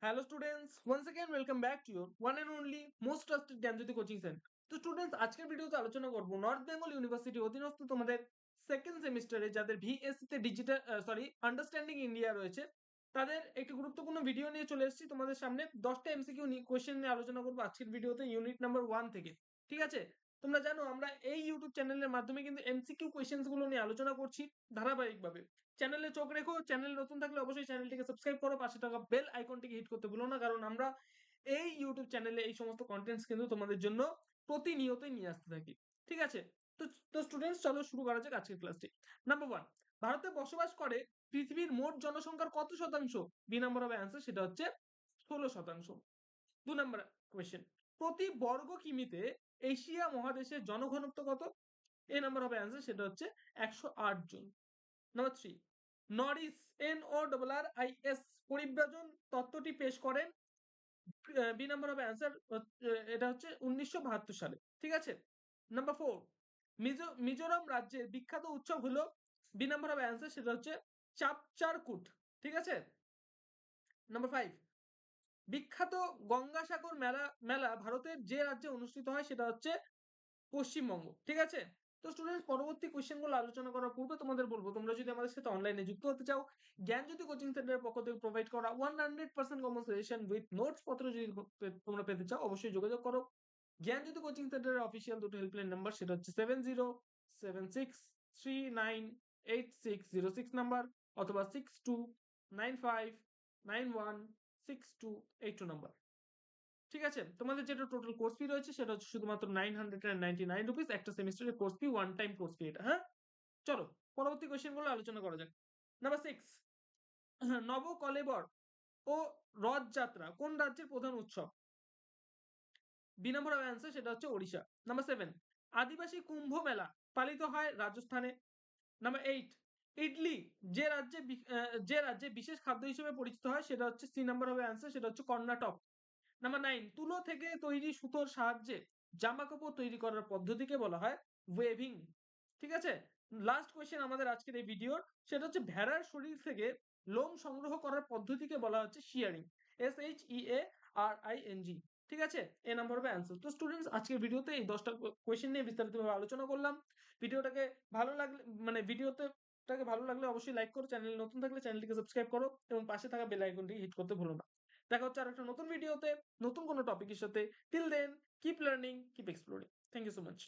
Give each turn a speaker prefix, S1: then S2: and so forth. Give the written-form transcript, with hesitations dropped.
S1: Hello students, once again welcome back to your one and only most trusted Gyanjyoti coaching centre. তো students আজকের ভিডিওতে আলোচনা করব north Bengal university অধীনস্থ তোমাদের সেকেন্ড সেমিস্টারে যাদের ভিএসসি তে ডিজিটাল আন্ডারস্ট্যান্ডিং ইন্ডিয়া রয়েছে তাদের একটি গুরুত্বপূর্ণ ভিডিও নিয়ে চলে এসেছি তোমাদের সামনে। 10টা এমসিকিউ কোশ্চেন নিয়ে আলোচনা করব আজকের ভিডিওতে ইউনিট নাম্বার 1 থেকে। ঠিক আছে, তোমরা জানো আমরা এই ইউটিউব চ্যানেলের মাধ্যমে কিন্তু এমসিকিউ কোশ্চেন্স গুলো নিয়ে আলোচনা করছি ধারাবাহিকভাবে। চ্যানেলে চোখ রেখো, চ্যানেল নতুন থাকলে অবশ্যই চ্যানেলটিকে সাবস্ক্রাইব করো, পাশে থাকা বেল আইকনটিকে হিট করতে ভুলো না, কারণ আমরা এই ইউটিউব চ্যানেলে এই সমস্ত কন্টেন্টস কিন্তু তোমাদের জন্য প্রতিনিয়তই নিয়ে আসতে থাকি। ঠিক আছে, তো তো স্টুডেন্টস চলো শুরু করা যাক আজকের ক্লাসটি। নাম্বার 1, ভারতে বসবাস করে পৃথিবীর মোট জনসংখ্যার কত শতাংশ? বি নাম্বার হবে অ্যান্সার, সেটা হচ্ছে 16%। 2 নাম্বার কোয়েশ্চেন, প্রতি বর্গ কিমিতে এশিয়া মহাদেশের জনঘনত্ব কত? এ নাম্বার হবে অ্যান্সার, সেটা হচ্ছে 108 জন। নাম্বার 3, নরিস NORRIS পরিব্রাজন তত্ত্বটি পেশ করেন। বি নাম্বার হবে অ্যান্সার, এটা হচ্ছে 1972 সালে। ঠিক আছে। নাম্বার 4, মিজোরাম রাজ্যের বিখ্যাত উৎসব হলো। বি নাম্বার হবে অ্যান্সার, সেটা হচ্ছে চাপচারকুট। ঠিক আছে। নাম্বার 5, বিখ্যাত গঙ্গাসাগর মেলা মেলা ভারতের যে রাজ্যে অনুষ্ঠিত হয় সেটা হচ্ছে পশ্চিমবঙ্গ। ঠিক আছে। তো স্টুডেন্টস পরবর্তী কোশ্চেনগুলো আলোচনা করার পূর্বে তোমাদের বলবো, তোমরা যদি আমাদের সাথে অনলাইনে যুক্ত হতে চাও, জ্ঞানজ্যোতি কোচিং সেন্টারের পক্ষ থেকে প্রোভাইড করা 100% কমন সাজেশন উইথ নোটস পত্র যদি তোমরা পেতে চাও অবশ্যই যোগাযোগ করো। জ্ঞানজ্যোতি কোচিং সেন্টারের অফিসিয়াল দুটো হেল্পলাইন নাম্বার, সেটা হচ্ছে 7076398606 নাম্বার অথবা 6295916282 নাম্বার। ঠিক আছে, তোমাদের যেটা টোটাল কোর্স ফি রয়েছে সেটা হচ্ছে শুধুমাত্র 999 রুপিস, একটা সেমিস্টারের course fee, one time course fee এটা। হ্যাঁ, চলো পরবর্তী কোশ্চেন গুলো আলোচনা করা যাক। নাম্বার 6, নবকলেবর ও রথযাত্রা কোন রাজ্যের প্রধান উৎসব? বি নম্বর হবে অ্যান্সার, সেটা হচ্ছে ওড়িশা। নাম্বার 7, আদিবাসী কুম্ভ মেলা পালিত হয় রাজস্থানে। নাম্বার 8, ইডলি যে রাজ্যে বিশেষ খাদ্য হিসেবে পরিচিত হয় সেটা হচ্ছে সি নাম্বার হবে অ্যান্সার, সেটা হচ্ছে কর্ণাটক। নাম্বার 9, তুলো থেকে তৈরি সুতোর সাহায্যে জামা কাপড় তৈরি করার পদ্ধতিকে বলা হয় ওয়েভিং। ঠিক আছে। লাস্ট কোয়েশ্চেন আমাদের আজকের এই ভিডিওর, সেটা হচ্ছে ভেড়ার শরীর থেকে লোম সংগ্রহ করার পদ্ধতিকে বলা হচ্ছে শিয়ারিং। SHEARING। ঠিক আছে, এ নাম্বার হবে অ্যান্সার। তো স্টুডেন্টস আজকের ভিডিওতে এই 10টা কোয়েশ্চেন নিয়ে বিস্তারিতভাবে আলোচনা করলাম। ভিডিওটাকে ভালো লাগলে ভিডিওটাকে ভালো লাগলে অবশ্যই লাইক করো, চ্যানেল নতুন থাকলে চ্যানেলটিকে সাবস্ক্রাইব করো এবং পাশে থাকা বেল আইকনটি হিট করতে ভুলো না। দেখা হচ্ছে আর একটা নতুন ভিডিওতে নতুন কোনো টপিকের সাথে। Till then keep learning, keep exploring. Thank you so much.